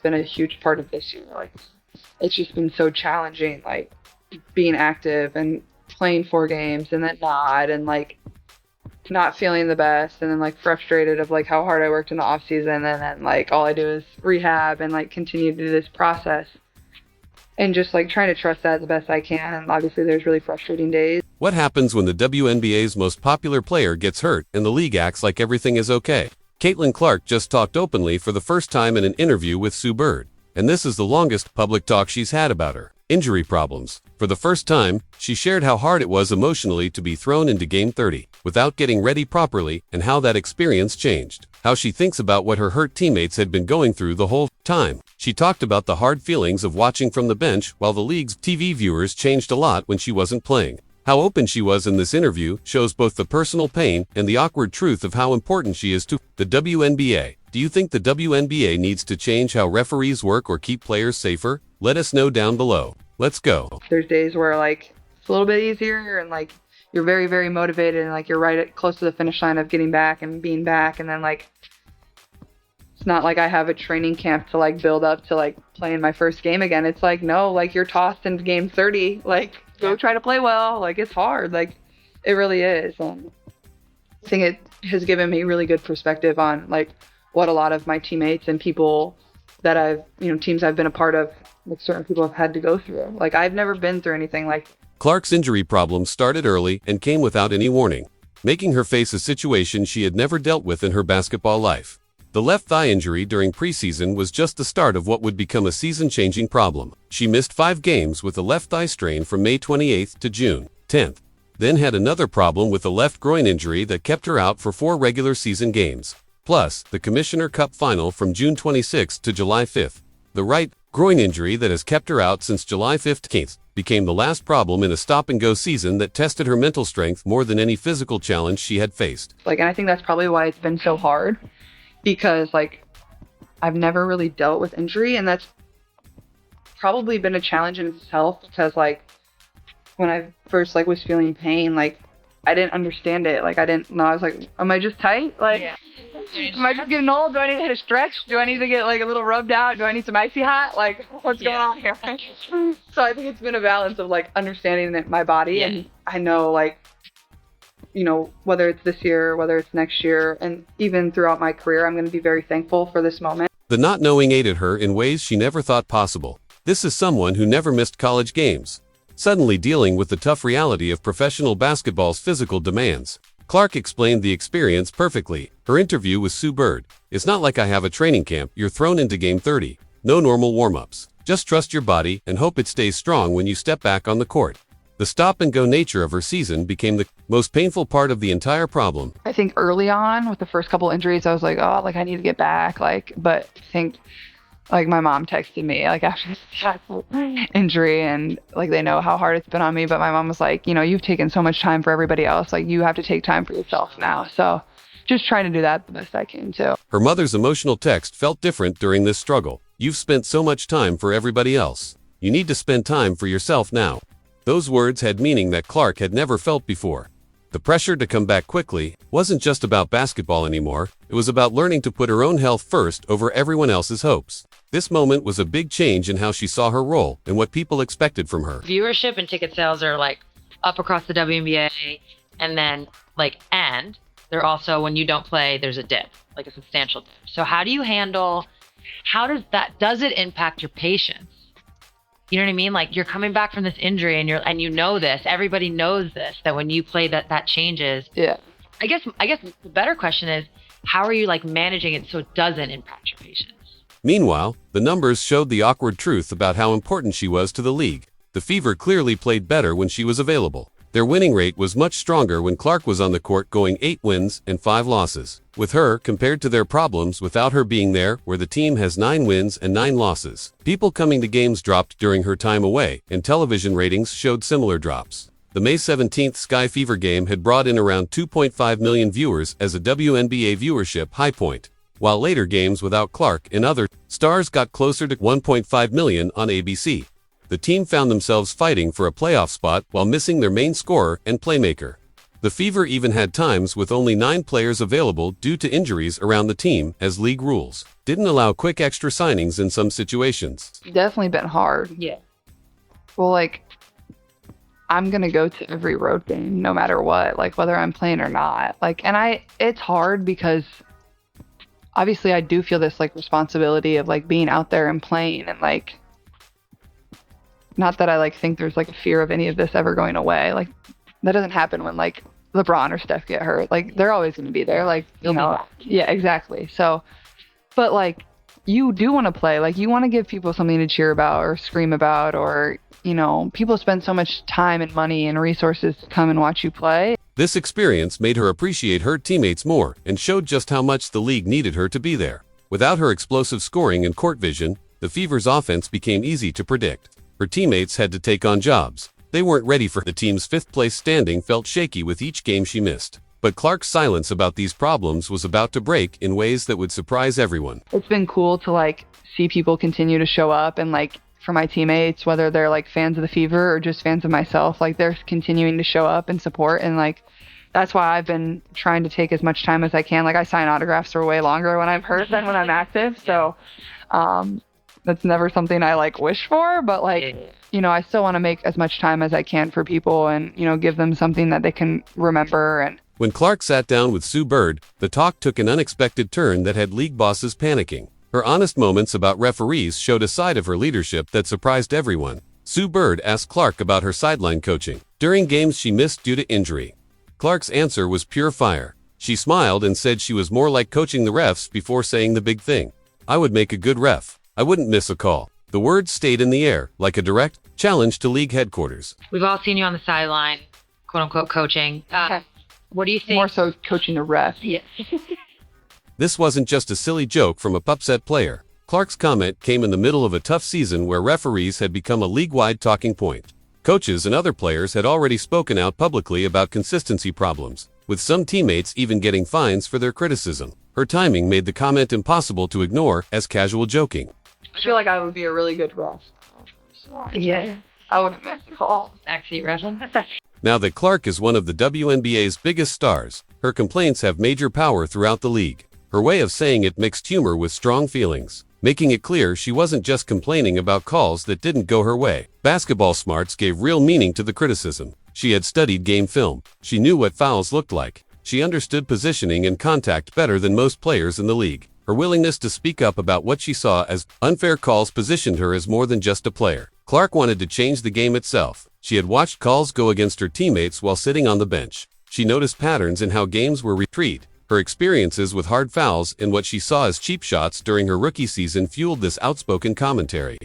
been a huge part of this year. Like, it's just been so challenging, like being active and playing 4 games and then not, and like not feeling the best, and then like frustrated of like how hard I worked in the off season, and then like all I do is rehab and like continue to do this process, and just like trying to trust that the best I can. And obviously there's really frustrating days. What happens when the WNBA's most popular player gets hurt and the league acts like everything is okay? Caitlin Clark just talked openly for the first time in an interview with Sue Bird, and this is the longest public talk she's had about her injury problems. For the first time, she shared how hard it was emotionally to be thrown into Game 30 without getting ready properly, and how that experience changed how she thinks about what her hurt teammates had been going through the whole time. She talked about the hard feelings of watching from the bench while the league's TV viewers changed a lot when she wasn't playing. How open she was in this interview shows both the personal pain and the awkward truth of how important she is to the WNBA. Do you think the WNBA needs to change how referees work or keep players safer? Let us know down below. Let's go. There's days where like it's a little bit easier, and like you're very, very motivated, and like you're close to the finish line of getting back and being back, and then like it's not like I have a training camp to like build up to like playing my first game again. It's like, no, like you're tossed into Game 30, like go try to play well. Like it's hard, like it really is. I think it has given me really good perspective on like what a lot of my teammates and people that I've, teams I've been a part of, like certain people have had to go through. Like I've never been through anything like. Clark's injury problems started early and came without any warning, making her face a situation she had never dealt with in her basketball life. The left thigh injury during preseason was just the start of what would become a season-changing problem. She missed 5 games with a left thigh strain from May 28th to June 10th, then had another problem with a left groin injury that kept her out for 4 regular season games, plus the Commissioner Cup final from June 26th to July 5th. The right groin injury that has kept her out since July 15th became the last problem in a stop-and-go season that tested her mental strength more than any physical challenge she had faced. And I think that's probably why it's been so hard, because like I've never really dealt with injury, and that's probably been a challenge in itself, because like when I first like was feeling pain, like I didn't understand it. Like I didn't know. I was like, am I just tight? Like, yeah. Am I just getting old? Do I need to hit a stretch? Do I need to get like a little rubbed out? Do I need some icy hot? Like, what's going on here? So I think it's been a balance of like understanding that my body, and I know like, whether it's this year, whether it's next year, and even throughout my career, I'm going to be very thankful for this moment. The not knowing aided her in ways she never thought possible. This is someone who never missed college games, suddenly dealing with the tough reality of professional basketball's physical demands. Clark explained the experience perfectly. Her interview with Sue Bird: "It's not like I have a training camp. You're thrown into Game 30. No normal warm-ups. Just trust your body and hope it stays strong when you step back on the court." The stop-and-go nature of her season became the most painful part of the entire problem. I think early on with the first couple injuries, I was like, oh, like I need to get back. But I think like my mom texted me like after this injury, and like they know how hard it's been on me, but my mom was like, you've taken so much time for everybody else, like you have to take time for yourself now. So just trying to do that the best I can too. Her mother's emotional text felt different during this struggle. "You've spent so much time for everybody else. You need to spend time for yourself now." Those words had meaning that Clark had never felt before. The pressure to come back quickly wasn't just about basketball anymore. It was about learning to put her own health first over everyone else's hopes. This moment was a big change in how she saw her role and what people expected from her. Viewership and ticket sales are like up across the WNBA, and then and they're also, when you don't play, there's a dip, like a substantial dip. So how does it impact your patience? You know what I mean? Like you're coming back from this injury, and you know this, everybody knows this, that when you play that changes. Yeah. I guess the better question is, how are you like managing it so it doesn't impact your patience? Meanwhile, the numbers showed the awkward truth about how important she was to the league. The Fever clearly played better when she was available. Their winning rate was much stronger when Clark was on the court, going 8 wins and 5 losses. With her, compared to their problems without her being there, where the team has 9 wins and 9 losses. People coming to games dropped during her time away, and television ratings showed similar drops. The May 17th Sky Fever game had brought in around 2.5 million viewers as a WNBA viewership high point, while later games without Clark and other stars got closer to 1.5 million on ABC. The team found themselves fighting for a playoff spot while missing their main scorer and playmaker. The Fever even had times with only 9 players available due to injuries around the team, as league rules didn't allow quick extra signings in some situations. Definitely been hard. Yeah. Well, like, I'm gonna go to every road game no matter what, like whether I'm playing or not. Like, and it's hard because obviously I do feel this like responsibility of like being out there and playing, and like, not that I like think there's like a fear of any of this ever going away. Like, that doesn't happen when like LeBron or Steph get hurt. Like, they're always gonna be there. Like, you know, yeah, exactly. So, but like, you do want to play. Like, you want to give people something to cheer about or scream about, or, you know, people spend so much time and money and resources to come and watch you play. This experience made her appreciate her teammates more and showed just how much the league needed her to be there. Without her explosive scoring and court vision, the Fever's offense became easy to predict. Her teammates had to take on jobs they weren't ready for. The team's 5th place standing felt shaky with each game she missed. But Clark's silence about these problems was about to break in ways that would surprise everyone. It's been cool to like see people continue to show up, and like for my teammates, whether they're like fans of the Fever or just fans of myself, like they're continuing to show up and support. And like, that's why I've been trying to take as much time as I can. Like, I sign autographs for way longer when I'm hurt than when I'm active. So that's never something I like wish for, but like, you know, I still want to make as much time as I can for people and, you know, give them something that they can remember. And when Clark sat down with Sue Bird, the talk took an unexpected turn that had league bosses panicking. Her honest moments about referees showed a side of her leadership that surprised everyone. Sue Bird asked Clark about her sideline coaching during games she missed due to injury. Clark's answer was pure fire. She smiled and said she was more like coaching the refs before saying the big thing. "I would make a good ref. I wouldn't miss a call." The words stayed in the air, like a direct challenge to league headquarters. We've all seen you on the sideline, quote unquote, coaching. What do you think? more so coaching the ref. Yeah. This wasn't just a silly joke from a upset player. Clark's comment came in the middle of a tough season where referees had become a league-wide talking point. Coaches and other players had already spoken out publicly about consistency problems, with some teammates even getting fines for their criticism. Her timing made the comment impossible to ignore as casual joking. I feel like I would be a really good ref. Yeah. I wouldn't miss the call. Backseat wrestling. Now that Clark is one of the WNBA's biggest stars, her complaints have major power throughout the league. Her way of saying it mixed humor with strong feelings, making it clear she wasn't just complaining about calls that didn't go her way. Basketball smarts gave real meaning to the criticism. She had studied game film. She knew what fouls looked like. She understood positioning and contact better than most players in the league. Her willingness to speak up about what she saw as unfair calls positioned her as more than just a player. Clark wanted to change the game itself. She had watched calls go against her teammates while sitting on the bench. She noticed patterns in how games were retrieved. Her experiences with hard fouls and what she saw as cheap shots during her rookie season fueled this outspoken commentary.